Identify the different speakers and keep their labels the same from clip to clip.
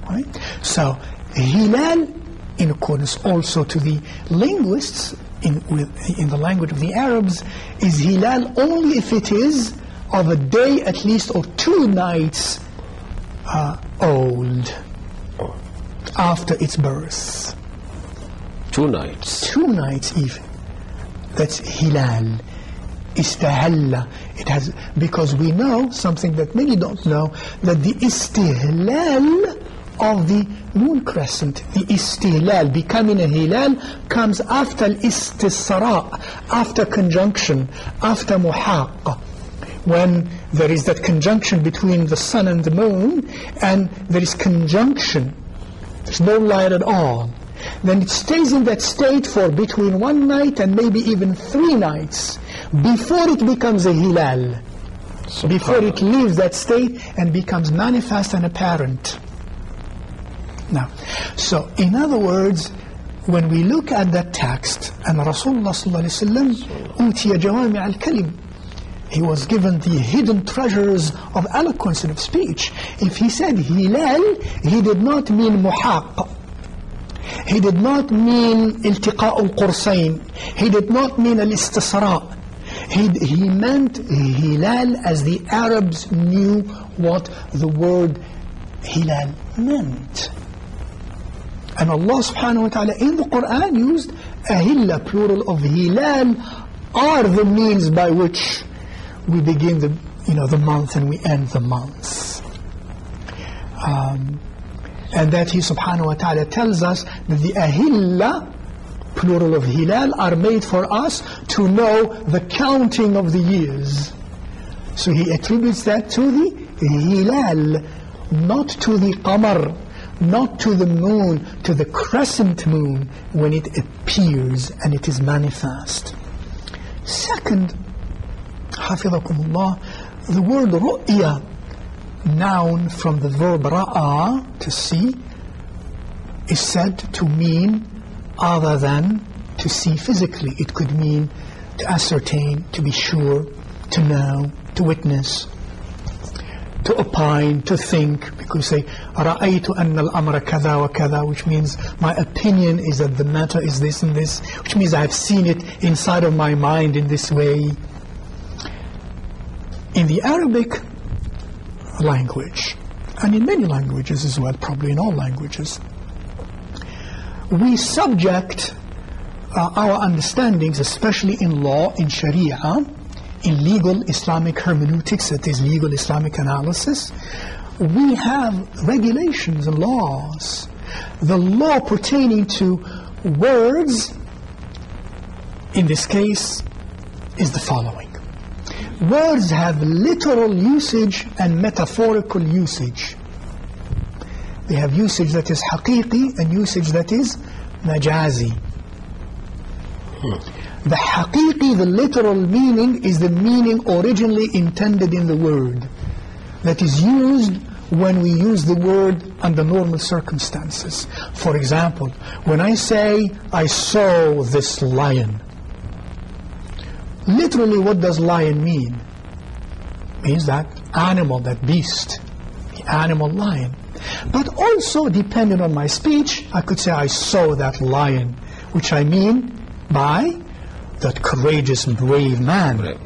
Speaker 1: Right? So hilal, in accordance also to the linguists in the language of the Arabs, is hilal only if it is of a day at least or 2 nights old after its birth.
Speaker 2: 2 nights.
Speaker 1: 2 nights even. That's hilal. Istahalla. It has, because we know something that many don't know, that the istihlal of the moon crescent, the istihlal, becoming a hilal, comes after al-istisra, after conjunction, after muhaq. When there is that conjunction between the sun and the moon, and there is conjunction, there's no light at all, then it stays in that state for between 1 night and maybe even 3 nights before it becomes a hilal, before it leaves that state and becomes manifest and apparent. Now, so in other words, when we look at that text, and Rasulullah sallallahu alaihi wasallam utiya jawami al-kalim, he was given the hidden treasures of eloquence and of speech. If he said hilal, he did not mean muhaq. He did not mean iltiqa' al-qursayn. He did not mean al-istisra. He meant hilal as the Arabs knew what the word hilal meant. And Allah subhanahu wa ta'ala in the Quran used ahilla, plural of hilal, are the means by which we begin the month and we end the month. And that He subhanahu wa ta'ala tells us that the ahilla, plural of hilal, are made for us to know the counting of the years. So He attributes that to the hilal, not to the qamar, not to the moon, to the crescent moon when it appears and it is manifest. Second, Hafizakumullah, the word ru'ya, noun from the verb ra'a, to see, is said to mean other than to see physically. It could mean to ascertain, to be sure, to know, to witness, to opine, to think. Because say, رَأَيْتُ أَنَّ الْأَمْرَ كَذَا وَكَذَا, which means my opinion is that the matter is this and this, which means I've seen it inside of my mind in this way. In the Arabic language, and in many languages as well, probably in all languages, we subject our understandings, especially in law, in Sharia, in legal Islamic hermeneutics, that is legal Islamic analysis, we have regulations and laws. The law pertaining to words, in this case, is the following. Words have literal usage and metaphorical usage. They have usage that is haqiqi and usage that is majazi. The haqiqi, the literal meaning, is the meaning originally intended in the word, that is used when we use the word under normal circumstances. For example, when I say, I saw this lion, literally what does lion mean? It means that animal, that beast, the animal lion. But also, depending on my speech, I could say I saw that lion, which I mean by that courageous, brave man.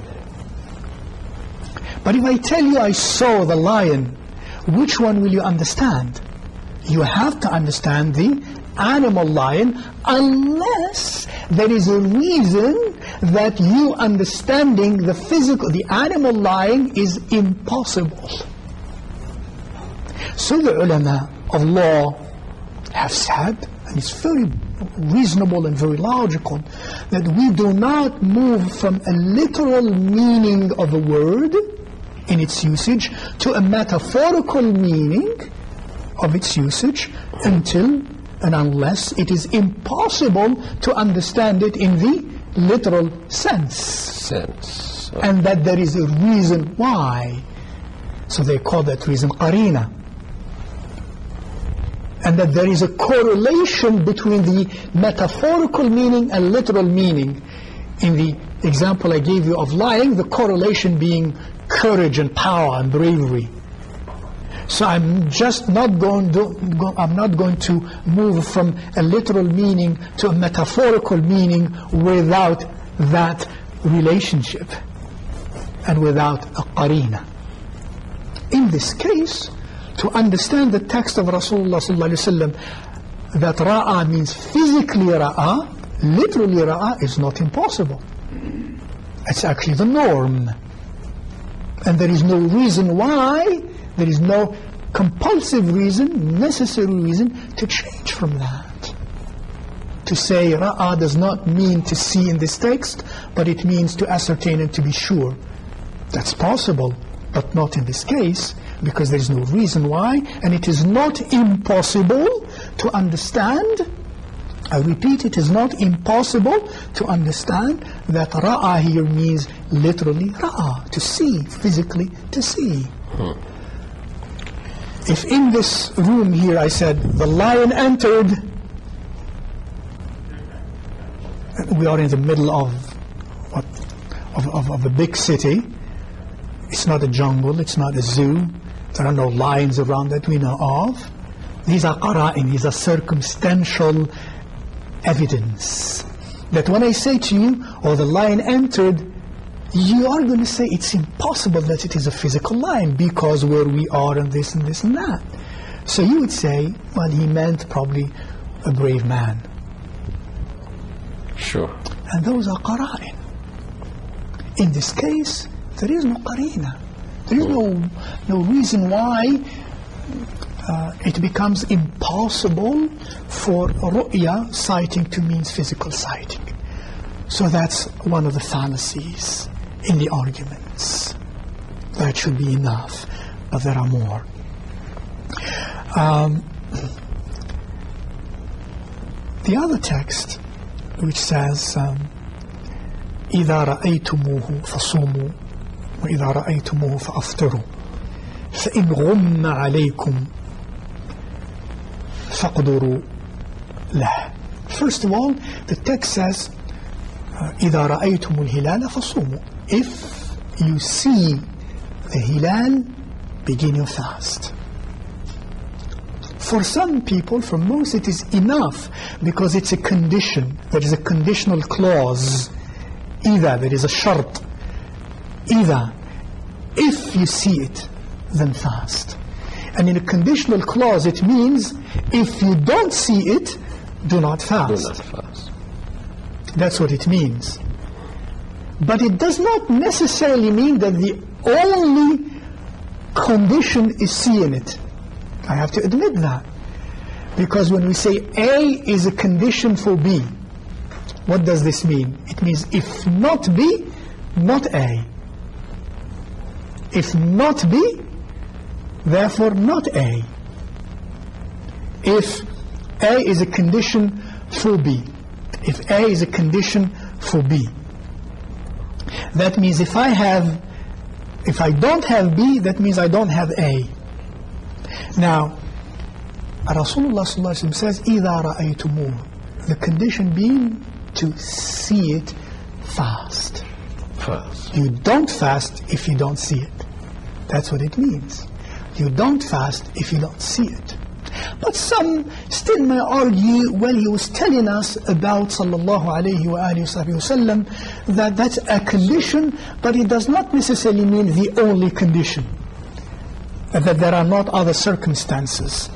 Speaker 1: But if I tell you I saw the lion, which one will you understand? You have to understand the animal lion, unless there is a reason that you understanding the physical, the animal lion, is impossible. So the ulama of law have said, and it's very reasonable and very logical, that we do not move from a literal meaning of a word in its usage to a metaphorical meaning of its usage until and unless it is impossible to understand it in the literal sense. And that there is a reason why. So they call that reason qarina. And that there is a correlation between the metaphorical meaning and literal meaning. In the example I gave you of lying, the correlation being courage and power and bravery. So I'm just not going to move from a literal meaning to a metaphorical meaning without that relationship and without a qarina. In this case, to understand the text of Rasulullah sallallahu alaihi wasallam, that ra'a means physically ra'a, literally ra'a, is not impossible. It's actually the norm. And there is no reason why, there is no compulsive reason, necessary reason to change from that. To say ra'a does not mean to see in this text, but it means to ascertain and to be sure. That's possible, but not in this case, because there is no reason why, and it is not impossible to understand. I repeat, it is not impossible to understand that ra'a here means literally ra'a, to see, physically to see. If in this room here I said, the lion entered, we are in the middle of a big city. It's not a jungle, it's not a zoo. There are no lions around that we know of. These are qara'in, these are circumstantial evidence. That when I say to you, oh, the lion entered, you are going to say it's impossible that it is a physical lion because where we are and this and this and that. So you would say, well, he meant probably a brave man.
Speaker 2: Sure.
Speaker 1: And those are qara'in. In this case, there is no qarina. There is no reason why it becomes impossible for ru'ya, sighting, to mean physical sighting. So that's one of the fallacies in the arguments. That should be enough, but there are more. The other text, which says, إِذَا رَأَيْتُمُوهُ فَصُومُوا وَإِذَا رَأَيْتُمُوهُ فَأَفْطِرُوا فَإِنْ غُمَّ عَلَيْكُمْ فَقْدُرُوا لَهُ. First of all, the text says, إِذَا رَأَيْتُمُ الْهِلَالَ فَصُومُوا. If you see the hilal, begin your fast. For some people, for most, it is enough because it's a condition. There is a conditional clause. Either there is a shart. Either if you see it, then fast. And in a conditional clause, it means if you don't see it, do not fast.
Speaker 2: Do not fast.
Speaker 1: That's what it means. But it does not necessarily mean that the only condition is seeing it. I have to admit that. Because when we say A is a condition for B, what does this mean? It means if not B, not A. If not B, therefore not A. If A is a condition for B, if A is a condition for B, that means if I don't have B, that means I don't have A. Now, Rasulullah sallallahu alaihi wasallam says, إِذَا رَأَيْتُمُوهُ, the condition being to see it fast.
Speaker 2: Fast.
Speaker 1: You don't fast if you don't see it. That's what it means. You don't fast if you don't see it. But some still may argue, well, he was telling us about sallallahu alayhi wa alihi wa sallam that that's a condition, but it does not necessarily mean the only condition. That there are not other circumstances.